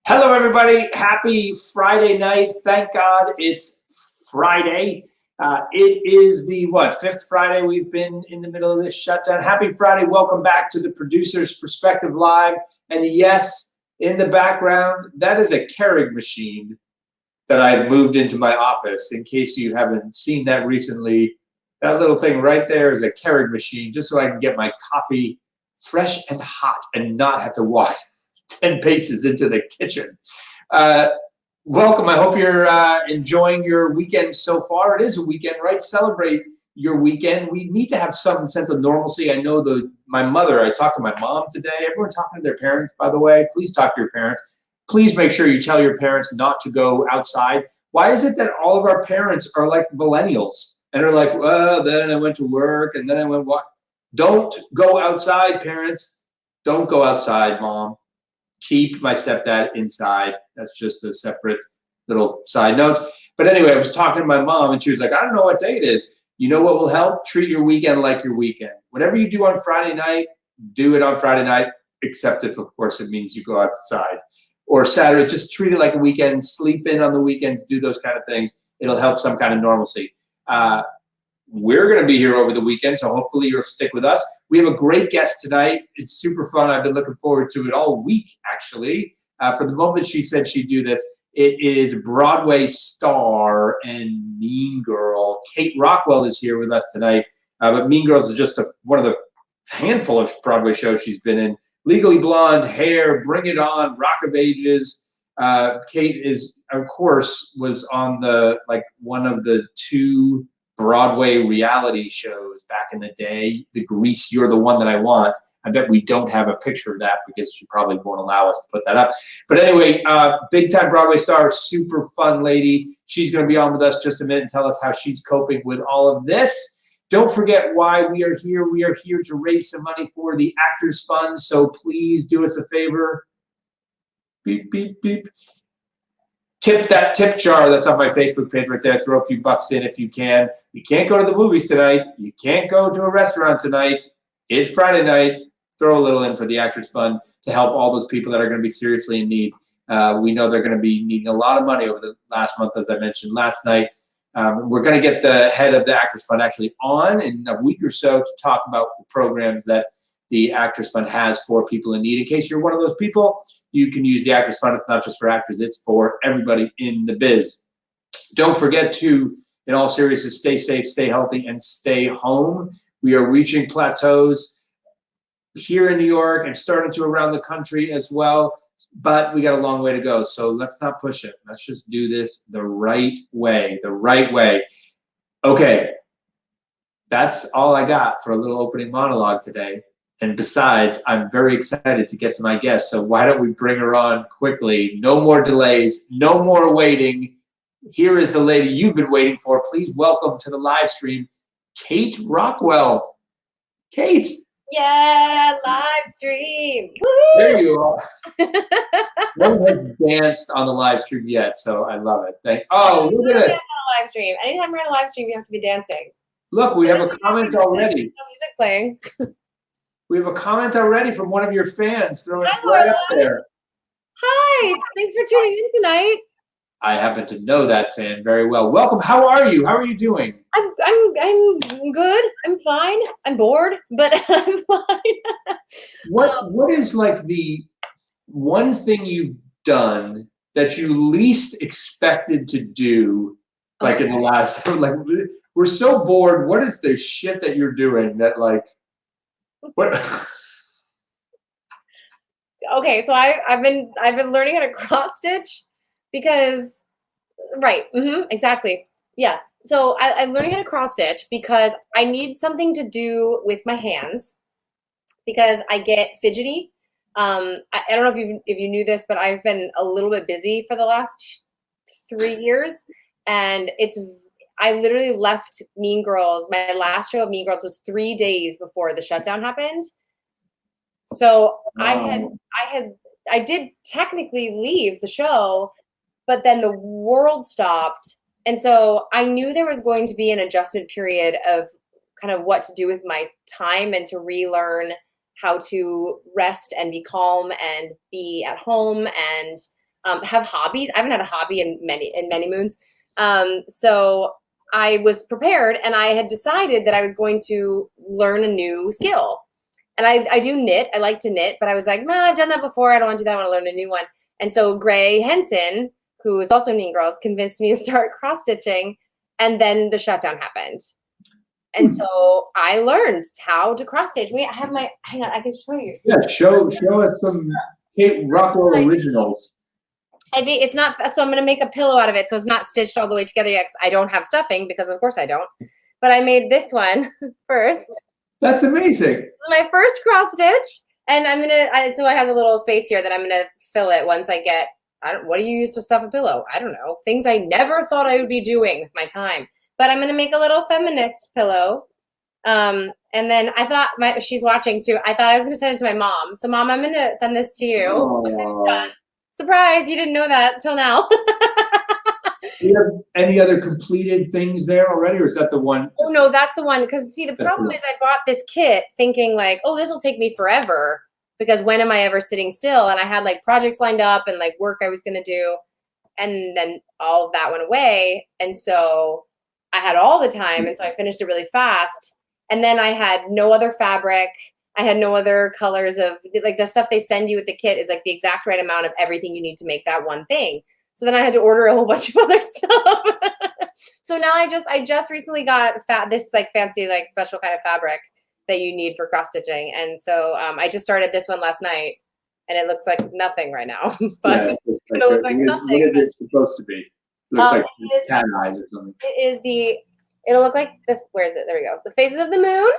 Hello, everybody. Happy Friday night. Thank God it's Friday. It is the, fifth Friday we've been in the middle of this shutdown. Happy Friday. Welcome back to the Producer's Perspective Live. And yes, in the background, that is a Keurig machine that I've moved into my office. In case you haven't seen that recently, that little thing right there is a Keurig machine, just so I can get my coffee fresh and hot and not have to walk 10 paces into the kitchen. Welcome. I hope you're enjoying your weekend so far. It is a weekend, right? Celebrate your weekend. We need to have some sense of normalcy. I know I talked to my mom today. Everyone talking to their parents, by the way. Please talk to your parents. Please make sure you tell your parents not to go outside. Why is it that all of our parents are like millennials and are like, well, then I went to work and then I went walk. Don't go outside, parents. Don't go outside, mom. Keep my stepdad inside. That's just a separate little side note. But anyway, I was talking to my mom and she was like, I don't know what day it is. You know what will help? Treat your weekend like your weekend. Whatever you do on Friday night, do it on Friday night, except if, of course, it means you go outside. Or Saturday, just treat it like a weekend. Sleep in on the weekends, do those kind of things. It'll help some kind of normalcy. We're going to be here over the weekend, so hopefully you'll stick with us. We have a great guest tonight. It's super fun. I've been looking forward to it all week, actually. For the moment she said she'd do this, it is Broadway star and Mean Girl. Kate Rockwell is here with us tonight. But Mean Girls is just one of the handful of Broadway shows she's been in. Legally Blonde, Hair, Bring It On, Rock of Ages. Kate was on one of the two Broadway reality shows back in the day, the Grease, You're the One That I Want. I bet we don't have a picture of that because she probably won't allow us to put that up. But anyway, big time Broadway star, super fun lady. She's going to be on with us just a minute and tell us how she's coping with all of this. Don't forget why we are here. We are here to raise some money for the Actors Fund. So please do us a favor. Beep, beep, beep. Tip that tip jar that's on my Facebook page right there. Throw a few bucks in if you can. You can't go to the movies tonight. You can't go to a restaurant tonight. It's Friday night. Throw a little in for the Actors Fund to help all those people that are going to be seriously in need. We know they're going to be needing a lot of money over the last month, as I mentioned last night. We're going to get the head of the Actors Fund actually on in a week or so to talk about the programs that the Actors Fund has for people in need. In case you're one of those people, you can use the Actors Fund. It's not just for actors, it's for everybody in the biz. Don't forget to, in all seriousness, stay safe, stay healthy, and stay home. We are reaching plateaus here in New York and starting to around the country as well, but we got a long way to go. So let's not push it. Let's just do this the right way, Okay, that's all I got for a little opening monologue today. And besides, I'm very excited to get to my guest. So why don't we bring her on quickly? No more delays, no more waiting. Here is the lady you've been waiting for. Please welcome to the live stream, Kate Rockwell. Kate. Yeah, live stream. Woo-hoo! There you are. No one has danced on the live stream yet, so I love it. Look at this. On a live stream. Anytime we're on a live stream, you have to be dancing. Look, we have a comment already. There's no music playing. We have a comment already from one of your fans. Throwing it right up there. Hi, thanks for tuning in tonight. I happen to know that fan very well. Welcome. How are you? How are you doing? I'm good. I'm fine. I'm bored, but I'm fine. What is like the one thing you've done that you least expected to do, like in the last, like we're so bored. What is the shit that you're doing that like, what? Okay, so I've been learning how to cross stitch because, right, exactly, yeah. So I'm learning how to cross stitch because I need something to do with my hands because I get fidgety. I don't know if you knew this, but I've been a little bit busy for the last 3 years, and I literally left Mean Girls. My last show of Mean Girls was 3 days before the shutdown happened. So wow. I did technically leave the show, but then the world stopped. And so I knew there was going to be an adjustment period of kind of what to do with my time and to relearn how to rest and be calm and be at home and have hobbies. I haven't had a hobby in many moons. So I was prepared, and I had decided that I was going to learn a new skill. And I do knit. I like to knit, but I was like, nah, I've done that before. I don't want to do that. I want to learn a new one. And so Gray Henson, who is also in Mean Girls, convinced me to start cross stitching. And then the shutdown happened. And so I learned how to cross stitch. Wait, I have my, hang on, I can show you. Yeah, show us some Kate Rockwell originals. I mean, it's not, so I'm going to make a pillow out of it. So it's not stitched all the way together yet. 'Cause I don't have stuffing, because of course I don't. But I made this one first. That's amazing. This is my first cross stitch. And I'm going to, so it has a little space here that I'm going to fill it once I get, what do you use to stuff a pillow? I don't know. Things I never thought I would be doing with my time. But I'm going to make a little feminist pillow. And then I thought, she's watching too. I thought I was going to send it to my mom. So Mom, I'm going to send this to you once it's done. Surprise, you didn't know that till now. Do you have any other completed things there already, or is that the one? Oh, no, that's the one. Because, see, the problem is I bought this kit thinking like, oh, this will take me forever, because when am I ever sitting still? And I had like projects lined up and like work I was going to do. And then all of that went away. And so I had all the time. And so I finished it really fast. And then I had no other fabric. I had no other colors of, like, the stuff they send you with the kit is like the exact right amount of everything you need to make that one thing. So then I had to order a whole bunch of other stuff. So now I just recently got this like fancy, like special kind of fabric that you need for cross stitching. And so I just started this one last night, and it looks like nothing right now, but Yeah, it's gonna look like something. What is it supposed to be? It looks like cat eyes or something. It'll look like where is it? There we go. The faces of the moon.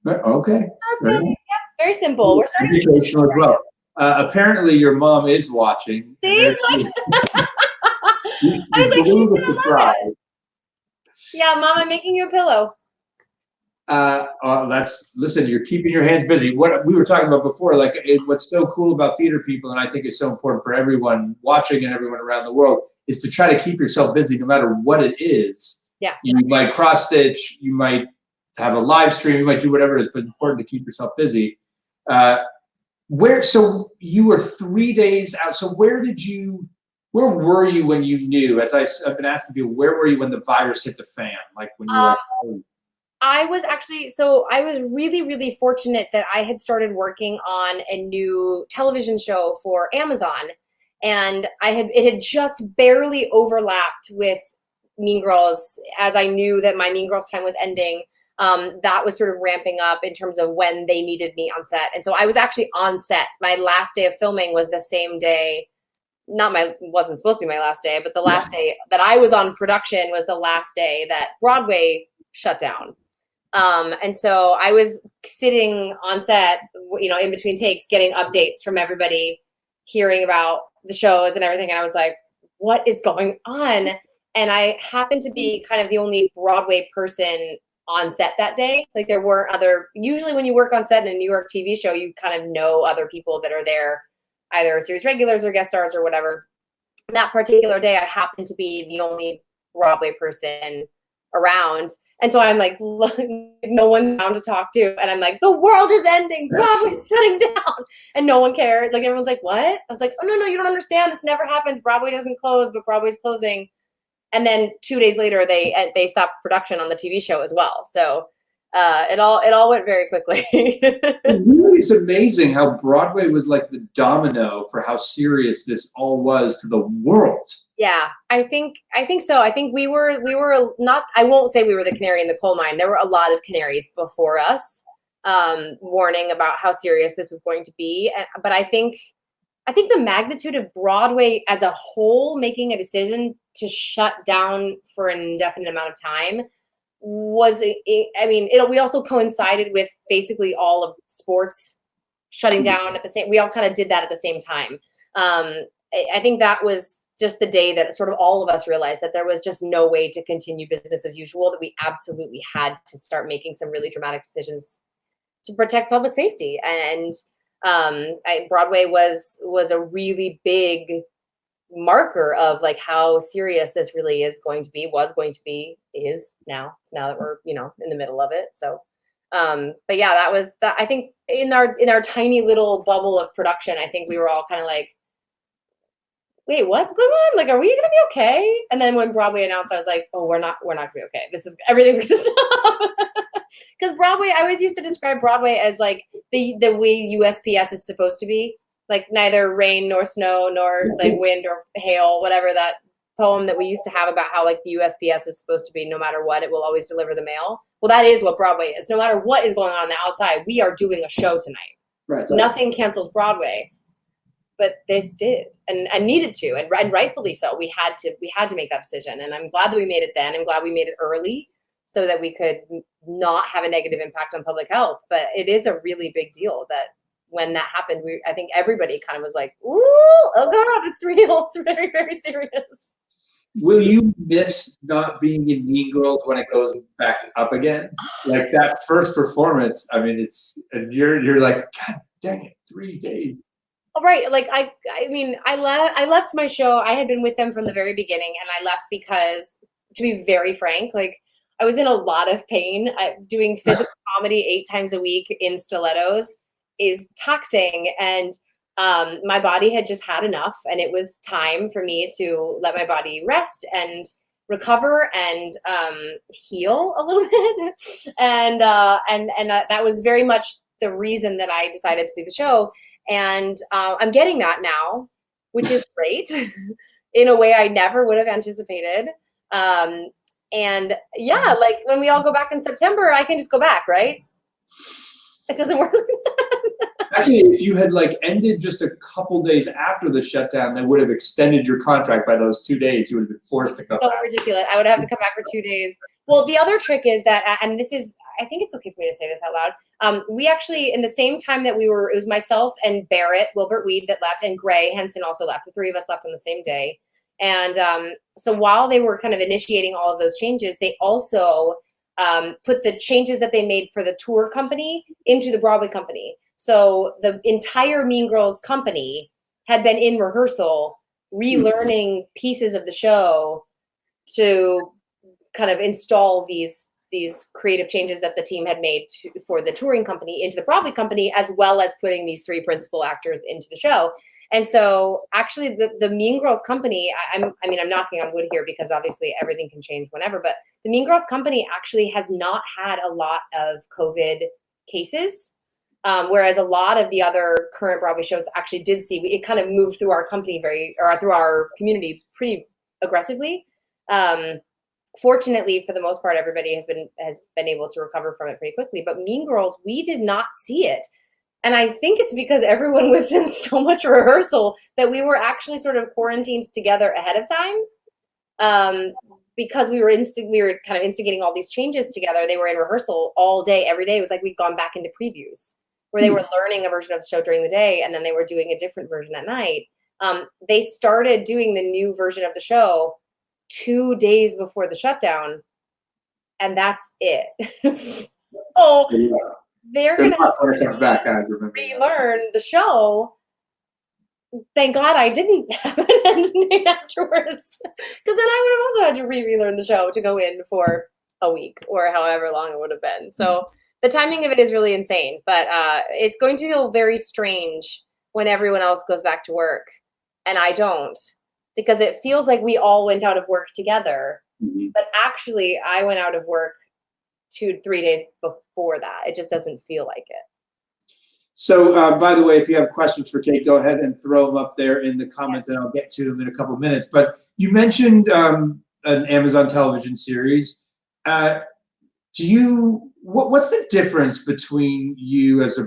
Okay. Very simple. We're starting educational as well. Apparently, your mom is watching. See, like, I was like, she's gonna love it. Yeah, Mom, I'm making you a pillow. Listen, you're keeping your hands busy. What we were talking about before, like what's so cool about theater people, and I think is so important for everyone watching and everyone around the world, is to try to keep yourself busy no matter what it is. Yeah. You might cross stitch, you might have a live stream, you might do whatever it is, but it's important to keep yourself busy. So you were 3 days out. So where were you when you knew, as I've been asking people, where were you when the virus hit the fan? Like when you were like, oh. I was really, really fortunate that I had started working on a new television show for Amazon, and it had just barely overlapped with Mean Girls, as I knew that my Mean Girls time was ending. That was sort of ramping up in terms of when they needed me on set. And so I was actually on set. My last day of filming was the same day. Wasn't supposed to be my last day, but the last day that I was on production was the last day that Broadway shut down. And so I was sitting on set, in between takes, getting updates from everybody, hearing about the shows and everything. And I was like, what is going on? And I happened to be kind of the only Broadway person on set that day. Like, there weren't usually when you work on set in a New York TV show, you kind of know other people that are there, either series regulars or guest stars or whatever. That particular day, I happened to be the only Broadway person around. And so I'm like, no one down to talk to. And I'm like, the world is ending. Broadway's shutting down. And no one cared. Like, everyone's like, what? I was like, oh, no, you don't understand. This never happens. Broadway doesn't close, but Broadway's closing. And then 2 days later, they stopped production on the TV show as well. So it all went very quickly. It really is amazing how Broadway was like the domino for how serious this all was to the world. Yeah, I think so. I think we were not, I won't say we were the canary in the coal mine. There were a lot of canaries before us, warning about how serious this was going to be. But I think the magnitude of Broadway as a whole making a decision to shut down for an indefinite amount of time we also coincided with basically all of sports shutting down at the same. We all kind of did that at the same time. I think that was just the day that sort of all of us realized that there was just no way to continue business as usual, that we absolutely had to start making some really dramatic decisions to protect public safety. And Broadway was a really big marker of like how serious this really is going to be, is now that we're, in the middle of it. So, but yeah, that was that. I think in our tiny little bubble of production, I think we were all kind of like, wait, what's going on? Like, are we gonna be okay? And then when Broadway announced, I was like, oh, we're not gonna be okay. Everything's gonna stop. Because Broadway, I always used to describe Broadway as like the way USPS is supposed to be, like neither rain nor snow nor like wind or hail, whatever that poem that we used to have about how like the USPS is supposed to be. No matter what, it will always deliver the mail. Well, that is what Broadway is. No matter what is going on the outside, we are doing a show tonight. Right. Nothing cancels Broadway. But this did, and needed to, and rightfully so. We had to make that decision, and I'm glad that we made it then. I'm glad we made it early, so that we could not have a negative impact on public health. But it is a really big deal that when that happened, I think everybody kind of was like, "Ooh, oh God, it's real. It's very, very serious." Will you miss not being in Mean Girls when it goes back up again? Like that first performance, I mean, and you're like, God dang it, 3 days. Right. Like I mean, I left my show. I had been with them from the very beginning, and I left because, to be very frank, like I was in a lot of pain. Doing physical comedy 8 times a week in stilettos is taxing, and my body had just had enough, and it was time for me to let my body rest and recover and heal a little bit. And that was very much the reason that I decided to leave the show. And I'm getting that now, which is great in a way I never would have anticipated. And yeah, like when we all go back in September, I can just go back, right? It doesn't work like that. Actually, if you had like ended just a couple days after the shutdown, they would have extended your contract by those 2 days. You would have been forced to come So back. ridiculous. I would have to come back for 2 days. Well, the other trick is that, and this is, I think it's okay for me to say this out loud. We actually, in the same time that it was myself and Barrett, Wilbert Weed that left, and Gray Henson also left. The 3 of us left on the same day. And so while they were kind of initiating all of those changes, they also put the changes that they made for the tour company into the Broadway company. So the entire Mean Girls company had been in rehearsal, relearning pieces of the show to kind of install these creative changes that the team had made for the touring company into the Broadway company, as well as putting these 3 principal actors into the show. And so actually the Mean Girls company, I mean, I'm knocking on wood here because obviously everything can change whenever, but the Mean Girls company actually has not had a lot of COVID cases. Whereas a lot of the other current Broadway shows actually did see, it kind of moved through our company through our community pretty aggressively. Fortunately, for the most part, everybody has been able to recover from it pretty quickly. But Mean Girls, we did not see it. And I think it's because everyone was in so much rehearsal that we were actually sort of quarantined together ahead of time. Because we were kind of instigating all these changes together. They were in rehearsal all day, every day. It was like we'd gone back into previews where they were learning a version of the show during the day, and then they were doing a different version at night. They started doing the new version of the show 2 days before the shutdown, and that's it. So they're going to have to relearn the show. Thank God I didn't have an ending afterwards, because then I would have also had to relearn the show to go in for a week or however long it would have been. So the timing of it is really insane, but it's going to feel very strange when everyone else goes back to work and I don't, because it feels like we all went out of work together. Mm-hmm. But actually I went out of work 2 to 3 days before that. It just doesn't feel like it. So, by the way, if you have questions for Kate, go ahead and throw them up there in the comments, and I'll get to them in a couple of minutes. But you mentioned an Amazon television series. What's the difference between you as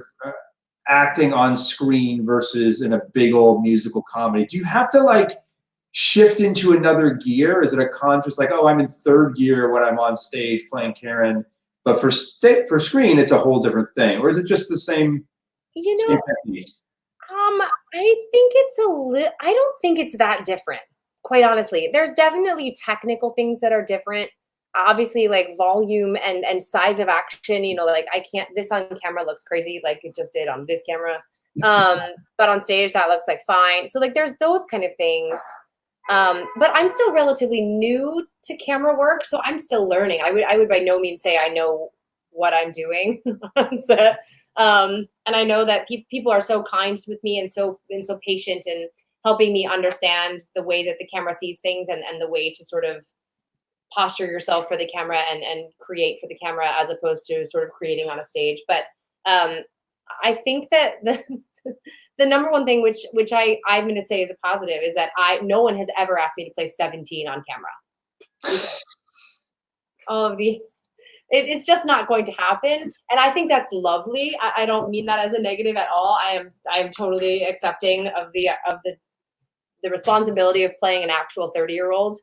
acting on screen versus in a big old musical comedy? Do you have to like shift into another gear? Is it a conscious like, oh, I'm in 3rd gear when I'm on stage playing Karen, but for screen it's a whole different thing, or is it just the same? You know, I think I don't think it's that different, quite honestly. There's definitely technical things that are different. Obviously, like volume and size of action, you know, like this on camera looks crazy, like it just did on this camera. But on stage that looks like fine. So like there's those kind of things. But I'm still relatively new to camera work, so I'm still learning. I would by no means say I know what I'm doing on set. And I know that people are so kind with me and so patient helping me understand the way that the camera sees things and the way to sort of posture yourself for the camera and create for the camera as opposed to sort of creating on a stage. But I think that the number one thing which I'm going to say is a positive is that no one has ever asked me to play 17 on camera. All of these, it's just not going to happen, and I think that's lovely. I don't mean that as a negative at all. I am totally accepting of the responsibility of playing an actual 30-year-old,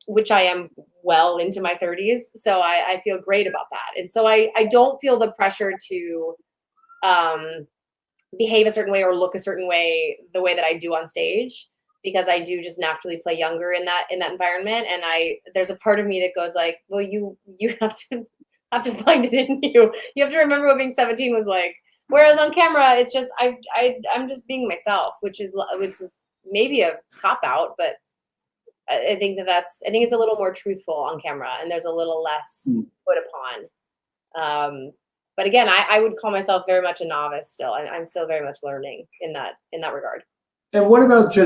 which I am well into my 30s, so I feel great about that. And so I don't feel the pressure to behave a certain way or look a certain way the way that I do on stage, because I do just naturally play younger in that environment. And there's a part of me that goes like, well, you have to find it in you. You have to remember what being 17 was like. Whereas on camera, it's just I'm just being myself, which is maybe a cop out, but I think it's a little more truthful on camera, and there's a little less put upon. But again, I would call myself very much a novice still. I'm still very much learning in that regard. And what about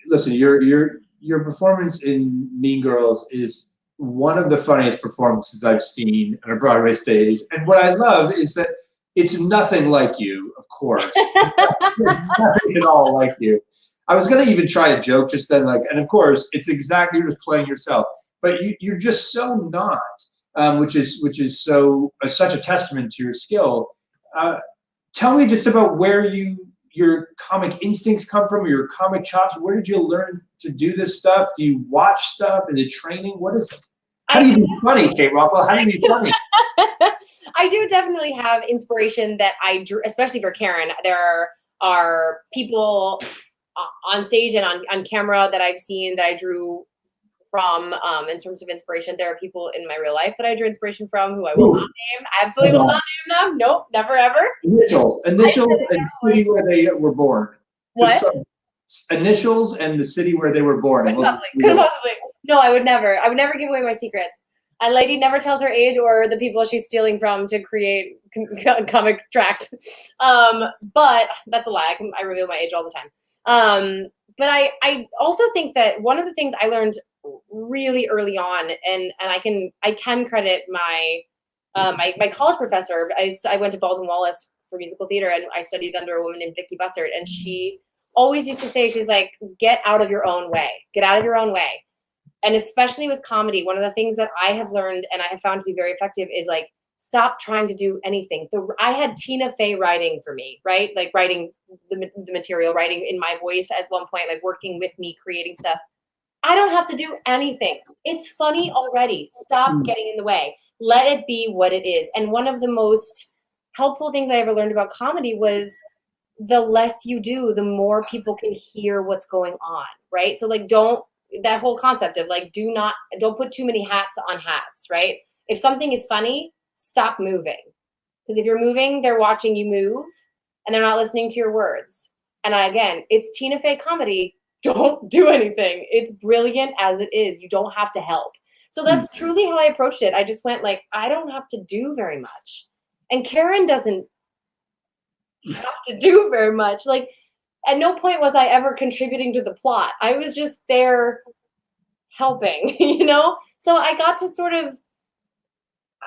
listen, your performance in Mean Girls is one of the funniest performances I've seen on a Broadway stage. And what I love is that it's nothing like you, of course. Nothing at all like you. I was going to even try a joke just then, and of course, it's exactly, you're just playing yourself. But you're just so not, which is such a testament to your skill. Tell me just about where your comic instincts come from, or your comic chops. Where did you learn to do this stuff? Do you watch stuff? Is it training? What is it? How do you be funny, Kate Rockwell? How do you be funny? I do definitely have inspiration that I drew, especially for Karen. There are people on stage and on camera that I've seen that I drew from in terms of inspiration. There are people in my real life that I drew inspiration from who I will not name. I absolutely will not name them. Nope, never ever. Initials and city where they were born. What? Initials and the city where they were born. Couldn't possibly. No, I would never give away my secrets. A lady never tells her age or the people she's stealing from to create comic tracks. But that's a lie. I reveal my age all the time. But I also think that one of the things I learned really early on, and I can credit my my college professor. I went to Baldwin Wallace for musical theater, and I studied under a woman named Vicki Bussard, and she always used to say, she's like, get out of your own way. Get out of your own way. And especially with comedy, one of the things that I have learned and I have found to be very effective is like, stop trying to do anything. I had Tina Fey writing for me, right? Like writing the material, writing in my voice at one point, like working with me, creating stuff. I don't have to do anything. It's funny already. Stop getting in the way. Let it be what it is. And one of the most helpful things I ever learned about comedy was the less you do, the more people can hear what's going on, right? So like, that whole concept of like, don't put too many hats on hats, right? If something is funny, stop moving. Because if you're moving, they're watching you move and they're not listening to your words. And again, it's Tina Fey comedy. Don't do anything. It's brilliant as it is. You don't have to help. So that's truly how I approached it. I just went like, I don't have to do very much. And Karen doesn't have to do very much. Like, at no point was I ever contributing to the plot. I was just there helping, you know? So I got to sort of,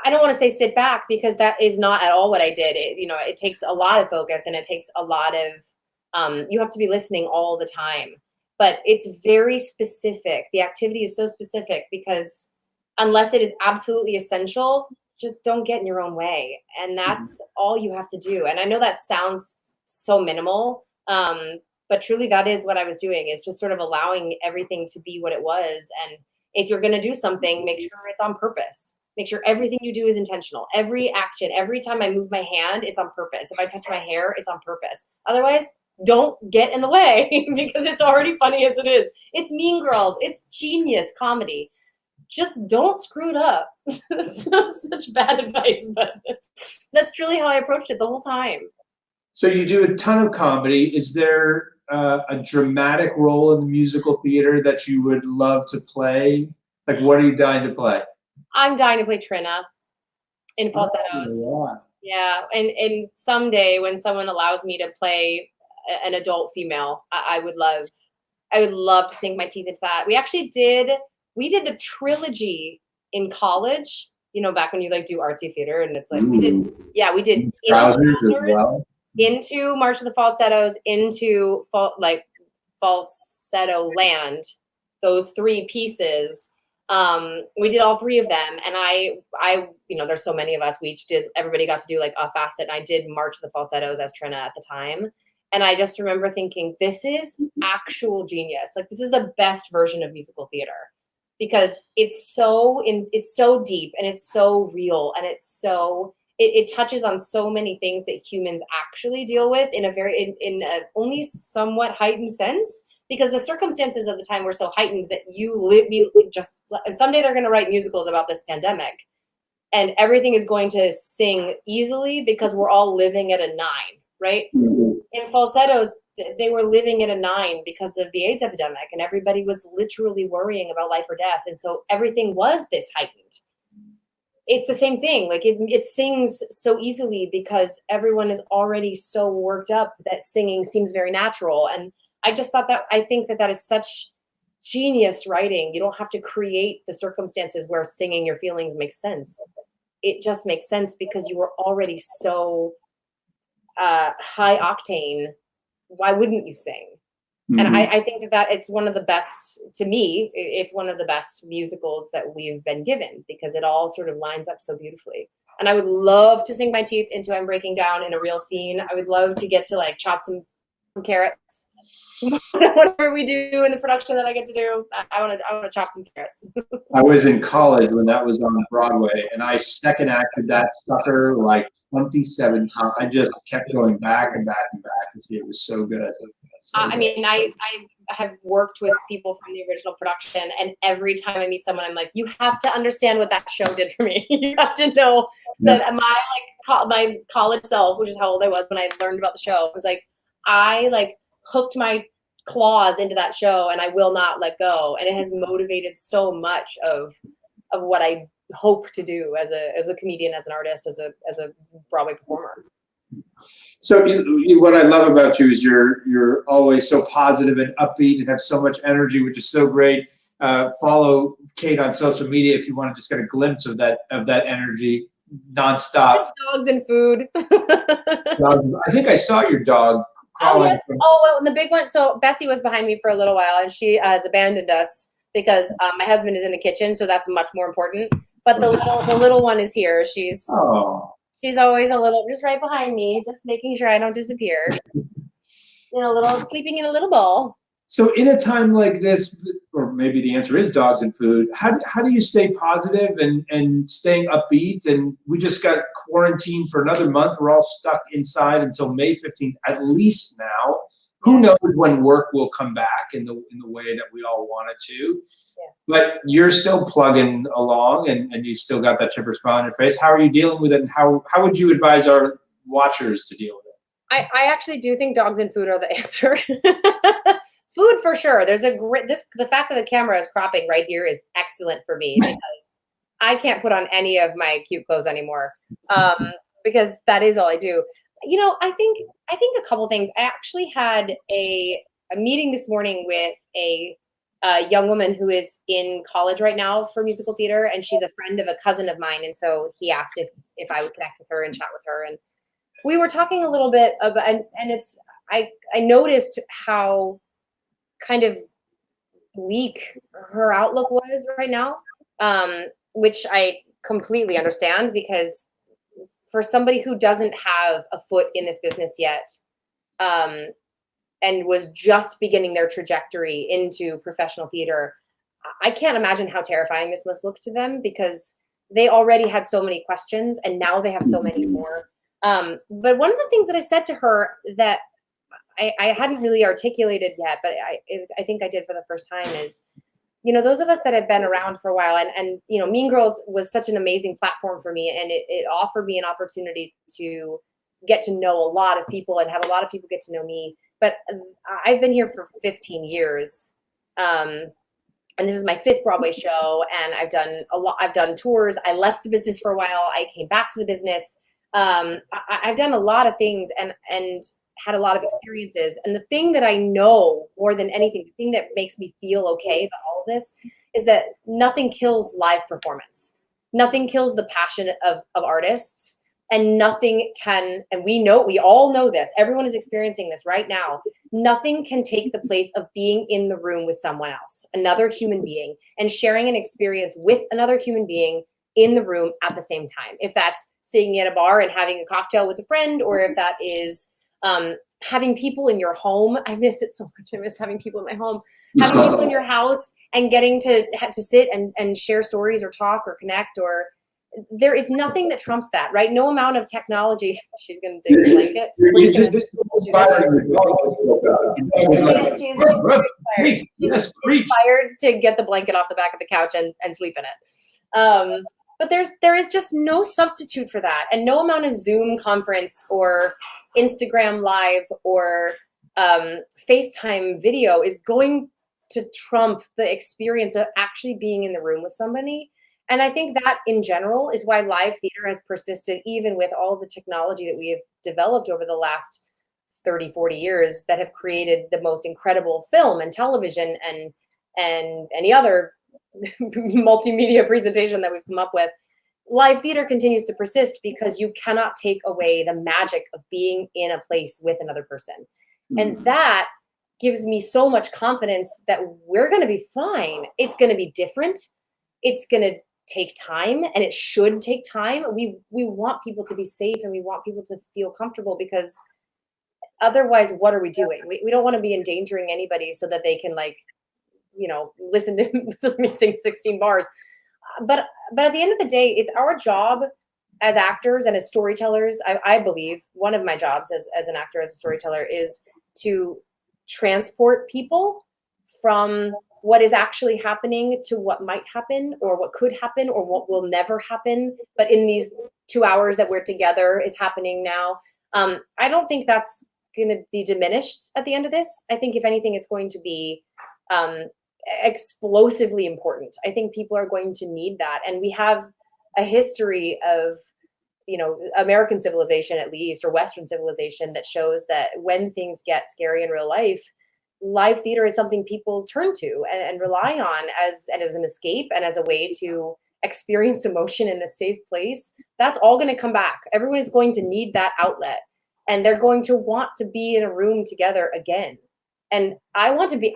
I don't want to say sit back, because that is not at all what I did. It takes a lot of focus, and it takes a lot of, you have to be listening all the time. But it's very specific. The activity is so specific because unless it is absolutely essential, just don't get in your own way. And that's all you have to do. And I know that sounds so minimal, but truly that is what I was doing, is just sort of allowing everything to be what it was. And if you're going to do something, make sure it's on purpose. Make sure everything you do is intentional. Every action, every time I move my hand, it's on purpose. If I touch my hair, it's on purpose. Otherwise, don't get in the way because it's already funny as it is. It's Mean Girls. It's genius comedy. Just don't screw it up. That's not such bad advice, but that's truly how I approached it the whole time. So you do a ton of comedy. Is there a dramatic role in the musical theater that you would love to play? Like, what are you dying to play? I'm dying to play Trina in falsettos. Oh, yeah, and someday when someone allows me to play an adult female. I would love to sink my teeth into that. We did the trilogy in college, back when you like do artsy theater, and it's like we did Trousers as Trousers, well. into March of the Falsettos, into Falsetto Land, those three pieces. We did all three of them, and I there's so many of us. Everybody got to do like a facet, and I did March of the Falsettos as Trina at the time. And I just remember thinking, this is actual genius. Like, this is the best version of musical theater, because it's so deep, and it's so real, and it touches on so many things that humans actually deal with in a only somewhat heightened sense, because the circumstances of the time were so heightened that someday they're going to write musicals about this pandemic, and everything is going to sing easily because we're all living at a 9, right? Mhm. In Falsettos, they were living at a 9 because of the AIDS epidemic, and everybody was literally worrying about life or death, and so everything was this heightened. It's the same thing. Like, it sings so easily because everyone is already so worked up that singing seems very natural. And I think that is such genius writing. You don't have to create the circumstances where singing your feelings makes sense. It just makes sense because you were already so high octane. Why wouldn't you sing? Mhm. And I think that it's one of the best, to me, it's one of the best musicals that we've been given, because it all sort of lines up so beautifully. And I would love to sink my teeth into I'm Breaking Down in a real scene. I would love to get to like chop some carrots. Whatever we do in the production that I get to do, I want to chop some carrots. I was in college when that was on Broadway, and I second acted that sucker like 27 times. I just kept going back and back and back to see it was so good. I mean, I have worked with people from the original production, and every time I meet someone, I'm like, you have to understand what that show did for me. You have to know that my college self, which is how old I was when I learned about the show, was like, I like hooked my claws into that show, and I will not let go. And it has motivated so much of what I hope to do as a comedian, as an artist, as a Broadway performer. So what I love about you is you're always so positive and upbeat and have so much energy, which is so great. Follow Kate on social media if you want to just get a glimpse of that energy nonstop. Dogs and food. I think I saw your dog crawling. Oh, yeah. Oh, well, and the big one. So Bessie was behind me for a little while, and she has abandoned us because my husband is in the kitchen, so that's much more important. But the little one is here. She's always just right behind me, just making sure I don't disappear. Sleeping in a little ball. So in a time like this, or maybe the answer is dogs and food, how do you stay positive and staying upbeat? And we just got quarantined for another month. We're all stuck inside until May 15th, at least now. Who knows when work will come back in the way that we all want it to. Yeah. But you're still plugging along, and you still got that chipper smile on your face. How are you dealing with it, and how would you advise our watchers to deal with it? I actually do think dogs and food are the answer. Food for sure. The fact that the camera is cropping right here is excellent for me, because I can't put on any of my cute clothes anymore, because that is all I do. I think a couple things. I actually had a meeting this morning with a young woman who is in college right now for musical theater, and she's a friend of a cousin of mine. And so he asked if I would connect with her and chat with her, and we were talking a little bit about, and I noticed how kind of bleak her outlook was right now, which I completely understand, because for somebody who doesn't have a foot in this business yet, and was just beginning their trajectory into professional theater, I can't imagine how terrifying this must look to them, because they already had so many questions, and now they have so many more. But one of the things that I said to her that I hadn't really articulated yet, but I think I did for the first time, is, those of us that have been around for a while, and Mean Girls was such an amazing platform for me, and it offered me an opportunity to get to know a lot of people and have a lot of people get to know me. But I've been here for 15 years, and this is my 5th Broadway show, and I've done a lot. I've done tours. I left the business for a while. I came back to the business. I've done a lot of things, and had a lot of experiences. And the thing that I know more than anything, the thing that makes me feel okay about all of this is that nothing kills live performance. Nothing kills the passion of artists, and nothing can, and we all know this, everyone is experiencing this right now. Nothing can take the place of being in the room with someone else, another human being, and sharing an experience with another human being in the room at the same time. If that's sitting at a bar and having a cocktail with a friend, or if that is having people in your home. I miss it so much. I miss having people in my home. Having people in your house and getting to sit and share stories or talk or connect, or there is nothing that trumps that, right? No amount of technology. She's going to take a blanket. She's inspired to get the blanket off the back of the couch and sleep in it. But there is just no substitute for that, and no amount of Zoom conference or Instagram Live or FaceTime video is going to trump the experience of actually being in the room with somebody. And I think that in general is why live theater has persisted, even with all the technology that we have developed over the last 30, 40 years that have created the most incredible film and television and any other multimedia presentation that we've come up with. Live theater continues to persist because you cannot take away the magic of being in a place with another person. And that gives me so much confidence that we're going to be fine. It's going to be different. It's going to take time, and it should take time. We want people to be safe, and we want people to feel comfortable, because otherwise, what are we doing? We don't want to be endangering anybody so that they can, like, you know, listen to me sing 16 bars. But at the end of the day, it's our job as actors and as storytellers. I believe one of my jobs as an actor, as a storyteller, is to transport people from what is actually happening to what might happen, or what could happen, or what will never happen, but in these 2 hours that we're together is happening now. I don't think that's going to be diminished at the end of this. I think if anything, it's going to be explosively important. I think people are going to need that. And we have a history of, you know, American civilization, at least, or Western civilization, that shows that when things get scary in real life, live theater is something people turn to and rely on as an escape and as a way to experience emotion in a safe place. That's all going to come back. Everyone is going to need that outlet, and they're going to want to be in a room together again. And I want to be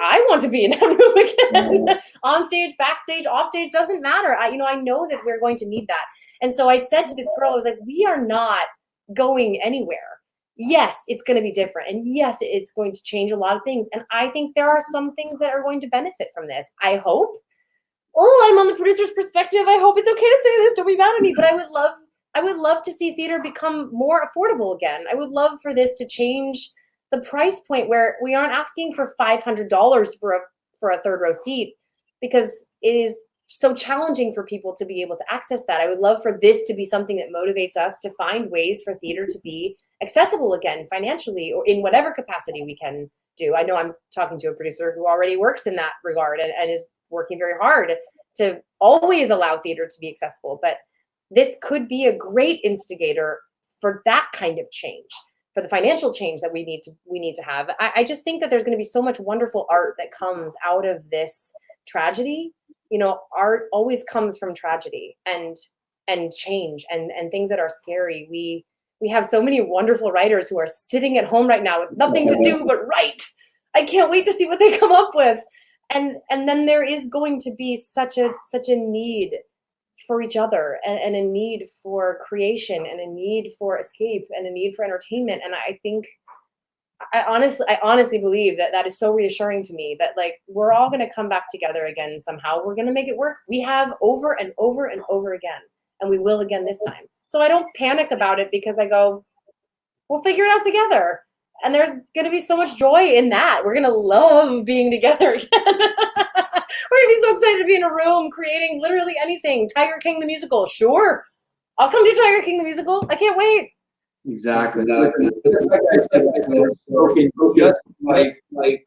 in that room again. On stage, backstage, off stage, doesn't matter. I know that we're going to need that. And so I said to this girl, I was like, we are not going anywhere. Yes, it's going to be different. And yes, it's going to change a lot of things. And I think there are some things that are going to benefit from this. I hope. Oh, I'm on the producer's perspective. I hope it's okay to say this. Don't be mad at me. But I would love to see theater become more affordable again. I would love for this to change the price point, where we aren't asking for $500 for a third row seat, because it is so challenging for people to be able to access that. I would love for this to be something that motivates us to find ways for theater to be accessible again, financially, or in whatever capacity we can do. I know I'm talking to a producer who already works in that regard and is working very hard to always allow theater to be accessible. But this could be a great instigator for that kind of change, for the financial change that we need to have. I just think that there's going to be so much wonderful art that comes out of this tragedy. You know, art always comes from tragedy and change and things that are scary. We have so many wonderful writers who are sitting at home right now with nothing to do but write. I can't wait to see what they come up with. And then there is going to be such a need for each other, and a need for creation, and a need for escape, and a need for entertainment. And I think, I honestly believe that is so reassuring to me, that, like, we're all going to come back together again somehow. We're going to make it work. We have over and over and over again, and we will again this time. So I don't panic about it, because I go, we'll figure it out together. And there's going to be so much joy in that. We're going to love being together again. We're going to be so excited to be in a room creating literally anything. Tiger King the musical. Sure. I'll come do Tiger King the musical. I can't wait. Exactly. Listen, like I said, you're spoken just like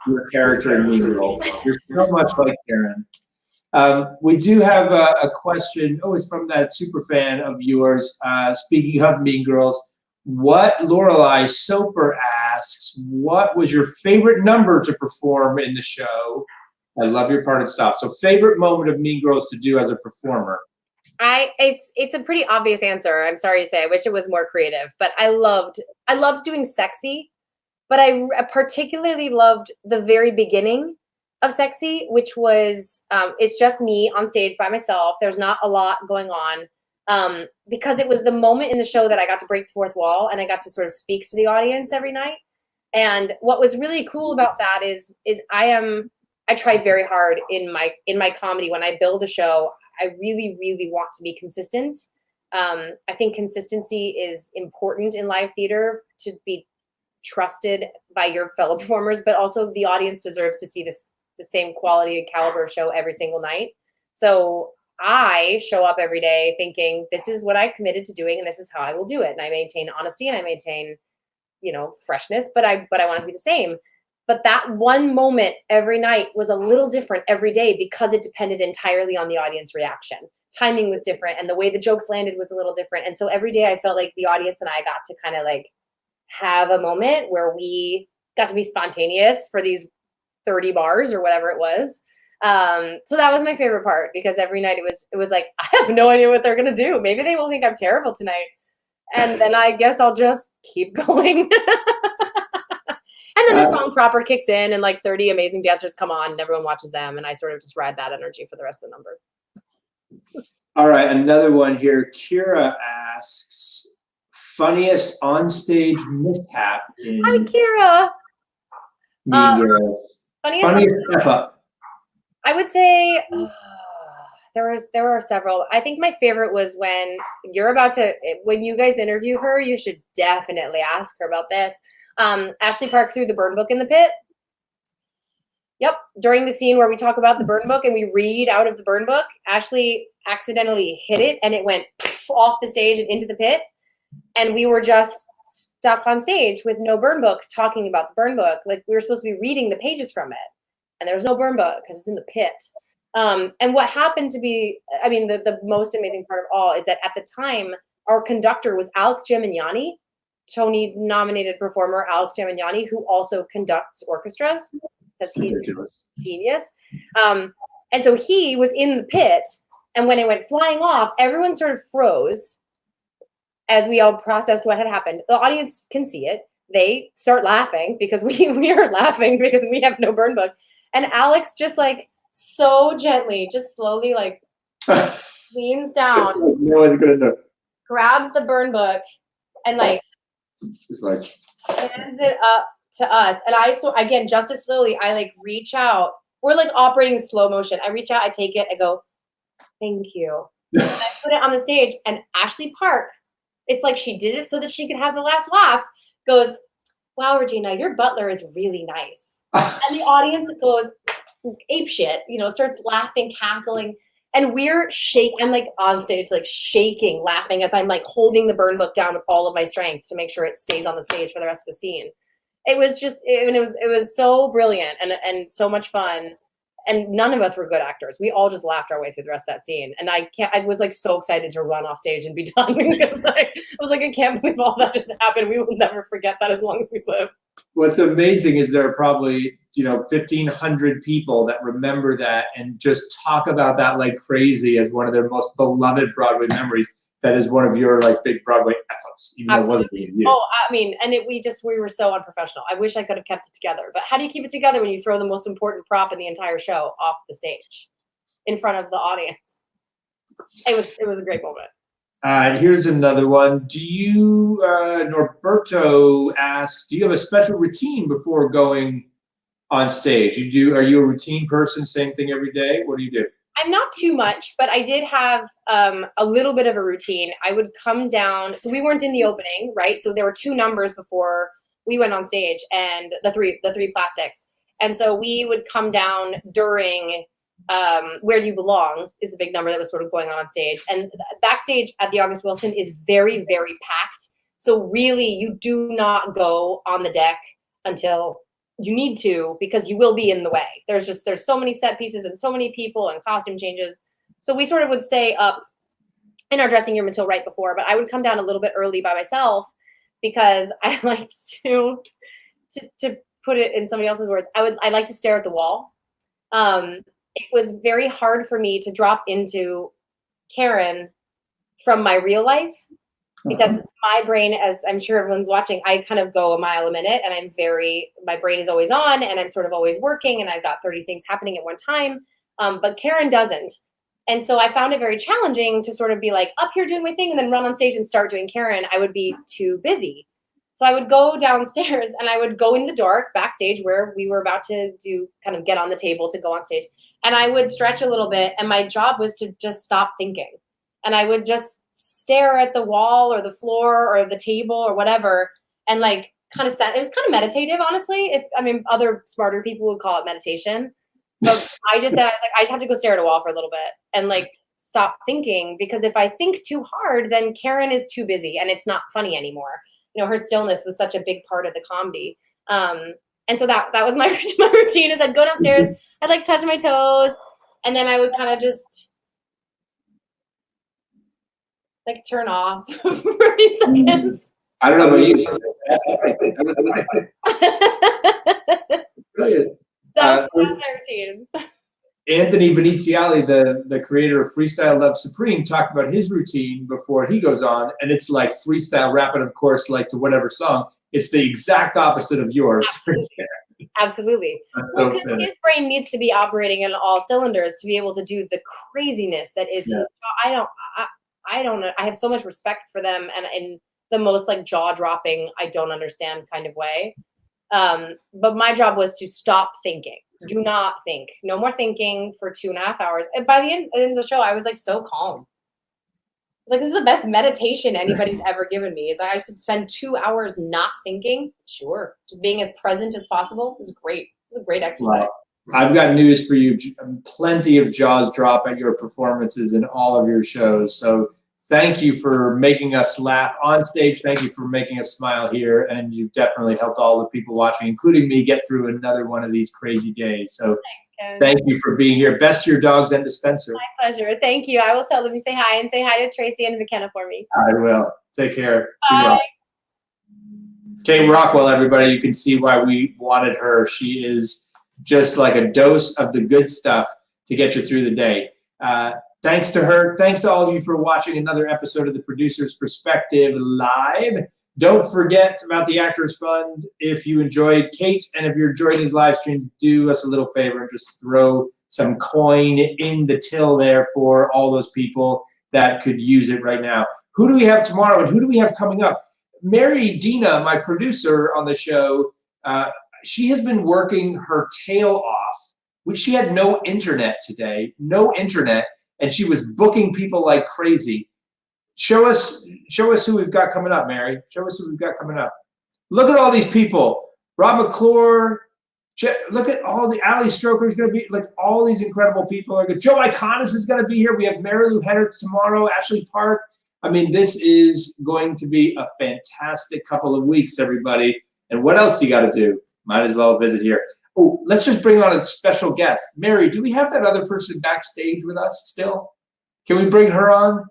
your character in Mean Girl. You're so much like Karen. We do have a question. Oh, it's from that super fan of yours. Speaking of Mean Girls, What Lorelei Soper asks, what was your favorite number to perform in the show? I love your part and stop. So favorite moment of Mean Girls to do as a performer? It's a pretty obvious answer. I'm sorry to say. I wish it was more creative, but I loved doing sexy, but I particularly loved the very beginning of sexy, which was it's just me on stage by myself. There's not a lot going on. Because it was the moment in the show that I got to break the fourth wall and I got to sort of speak to the audience every night. And what was really cool about that is I try very hard in my comedy. When I build a show, I really, really want to be consistent. I think consistency is important in live theater to be trusted by your fellow performers, but also the audience deserves to see the same quality and caliber of show every single night. So I show up every day thinking this is what I committed to doing and this is how I will do it. And I maintain honesty and I maintain, freshness, but I want it to be the same. But that one moment every night was a little different every day because it depended entirely on the audience reaction. Timing was different and the way the jokes landed was a little different. And so every day I felt like the audience and I got to kind of like have a moment where we got to be spontaneous for these 30 bars or whatever it was. So that was my favorite part because every night it was like, I have no idea what they're going to do. Maybe they will think I'm terrible tonight. And then I guess I'll just keep going. And then the song proper kicks in and like 30 amazing dancers come on and everyone watches them. And I sort of just ride that energy for the rest of the number. All right. Another one here. Kira asks, funniest onstage mishap in Hi, Kira. Mean Girls. Funniest F up. I would say there were several. I think my favorite was when you guys interview her, you should definitely ask her about this. Ashley Park threw the burn book in the pit. Yep. During the scene where we talk about the burn book and we read out of the burn book, Ashley accidentally hit it and it went off the stage and into the pit. And we were just stuck on stage with no burn book talking about the burn book. Like we were supposed to be reading the pages from it. And there was no burn book because it's in the pit. And what happened to be, the most amazing part of all is that at the time, our conductor was Alex Gemignani, Tony-nominated performer Alex Gemignani, who also conducts orchestras because he's a genius. And so he was in the pit, and when it went flying off, everyone sort of froze as we all processed what had happened. The audience can see it. They start laughing because we are laughing because we have no burn book. And Alex just like so gently, just slowly like leans down, no one's gonna know. Grabs the burn book and like just like hands it up to us. And again, just as slowly, I like reach out. We're like operating in slow motion. I reach out, I take it, I go, thank you. And I put it on the stage and Ashley Park, it's like she did it so that she could have the last laugh, goes, wow, Regina, your butler is really nice. And the audience goes ape shit, starts laughing, cackling, and we're I'm like on stage, like shaking, laughing as I'm like holding the burn book down with all of my strength to make sure it stays on the stage for the rest of the scene. It was just, it was so brilliant and so much fun. And none of us were good actors. We all just laughed our way through the rest of that scene. And I was like so excited to run off stage and be done because I was like, I can't believe all that just happened. We will never forget that as long as we live. What's amazing is there are probably 1,500 people that remember that and just talk about that like crazy as one of their most beloved Broadway memories. That is one of your like big Broadway F-ups, even though it wasn't being you. Oh, and we were so unprofessional. I wish I could have kept it together. But how do you keep it together when you throw the most important prop in the entire show off the stage in front of the audience? It was a great moment. Here's another one. Do you, Norberto asks, do you have a special routine before going on stage? Are you a routine person, same thing every day? What do you do? I'm not too much, but I did have a little bit of a routine. I would come down. So we weren't in the opening, right? So there were 2 numbers before we went on stage, and the three plastics. And so we would come down during Where You Belong is the big number that was sort of going on stage. And backstage at the August Wilson is very, very packed. So really, you do not go on the deck until you need to, because you will be in the way. There's so many set pieces and so many people and costume changes. So we sort of would stay up in our dressing room until right before, but I would come down a little bit early by myself because I like to put it in somebody else's words. I like to stare at the wall. It was very hard for me to drop into Karen from my real life because my brain, as I'm sure everyone's watching, I kind of go a mile a minute, and my brain is always on, and I'm sort of always working, and I've got 30 things happening at one time. But Karen doesn't. And so I found it very challenging to sort of be like up here doing my thing and then run on stage and start doing Karen. I would be too busy. So I would go downstairs and I would go in the dark backstage where we were about to kind of get on the table to go on stage. And I would stretch a little bit. And my job was to just stop thinking. And I would just stare at the wall or the floor or the table or whatever. And like kind of it was kind of meditative, honestly. Other smarter people would call it meditation. But I just have to go stare at a wall for a little bit and like stop thinking, because if I think too hard, then Karen is too busy and it's not funny anymore. Her stillness was such a big part of the comedy. And so that was my routine is I'd go downstairs, I'd like touch my toes, and then I would kind of just like turn off for a few seconds. I don't know about you. Brilliant. That was my routine. Anthony Viniziali, the creator of Freestyle Love Supreme, talked about his routine before he goes on, and it's like freestyle rapping, of course, like to whatever song. It's the exact opposite of yours. Absolutely. Well, because his brain needs to be operating in all cylinders to be able to do the craziness that is. Yeah. I don't know. I have so much respect for them, and in the most like jaw dropping, I don't understand kind of way. But my job was to stop thinking. Do not think. No more thinking for 2.5 hours. And by the end of the show, I was like so calm. I was like, this is the best meditation anybody's ever given me. Is I should spend 2 hours not thinking. Sure. Just being as present as possible is great. It was a great exercise. Wow. I've got news for you. Plenty of jaws drop at your performances in all of your shows. So thank you for making us laugh on stage. Thank you for making us smile here. And you've definitely helped all the people watching, including me, get through another one of these crazy days. So thank you for being here. Best to your dogs and to Spencer. My pleasure. Thank you. I will tell them you say hi, and say hi to Tracy and McKenna for me. I will. Take care. Bye. Kate Rockwell, everybody. You can see why we wanted her. She is just like a dose of the good stuff to get you through the day. Thanks to her. Thanks to all of you for watching another episode of The Producer's Perspective Live. Don't forget about the Actors Fund. If you enjoyed Kate and if you're enjoying these live streams, do us a little favor and just throw some coin in the till there for all those people that could use it right now. Who do we have tomorrow and who do we have coming up? Mary Dina, my producer on the show, she has been working her tail off, which she had no internet today, no internet. And she was booking people like crazy. Show us who we've got coming up, Mary. Show us who we've got coming up. Look at all these people. Rob McClure. Look at all the Ali Stroker is going to be, like all these incredible people. Like Joe Iconis is going to be here. We have Mary Lou Henner tomorrow, Ashley Park. I mean, this is going to be a fantastic couple of weeks, everybody. And what else you got to do? Might as well visit here. Oh, let's just bring on a special guest. Mary, do we have that other person backstage with us still? Can we bring her on?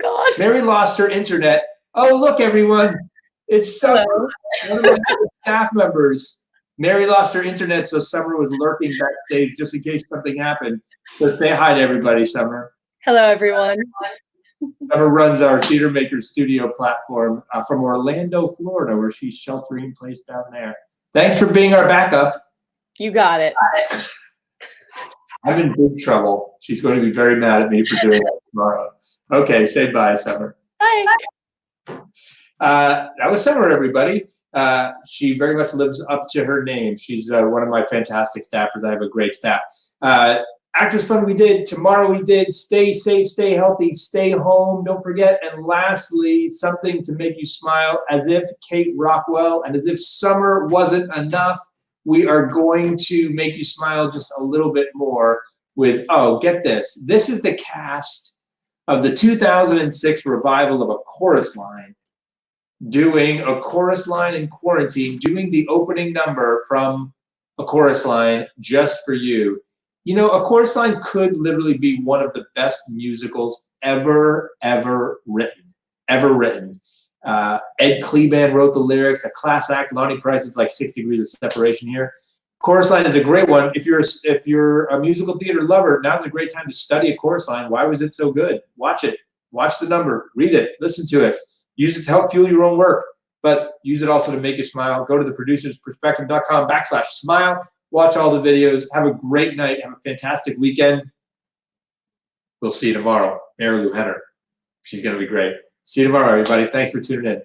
God. Mary lost her internet. Oh, look, everyone. It's Summer, one of my staff members. Mary lost her internet, so Summer was lurking backstage just in case something happened. So say hi to everybody, Summer. Hello, everyone. Summer runs our Theater Maker Studio platform from Orlando, Florida, where she's sheltering in place down there. Thanks for being our backup. You got it. I'm in big trouble. She's going to be very mad at me for doing that tomorrow. Okay, say bye, Summer. Bye. That was Summer, everybody. She very much lives up to her name. She's one of my fantastic staffers. I have a great staff. Actors Fund we did. Tomorrow we did. Stay safe, stay healthy, stay home. Don't forget. And lastly, something to make you smile, as if Kate Rockwell and as if summer wasn't enough, we are going to make you smile just a little bit more with, oh, get this. This is the cast of the 2006 revival of A Chorus Line, doing A Chorus Line in quarantine, doing the opening number from A Chorus Line just for you. You know, A Chorus Line could literally be one of the best musicals ever written. Ed Kleban wrote the lyrics. A class act. Lonnie Price is like 6 degrees of separation here. Chorus line is a great one. If you're a musical theater lover, now's a great time to study a chorus line. Why was it so good? Watch it. Watch the number. Read it. Listen to it. Use it to help fuel your own work, but use it also to make you smile. Go to theproducersperspective.com/smile. Watch all the videos. Have a great night. Have a fantastic weekend. We'll see you tomorrow. Mary Lou Henner. She's going to be great. See you tomorrow, everybody. Thanks for tuning in.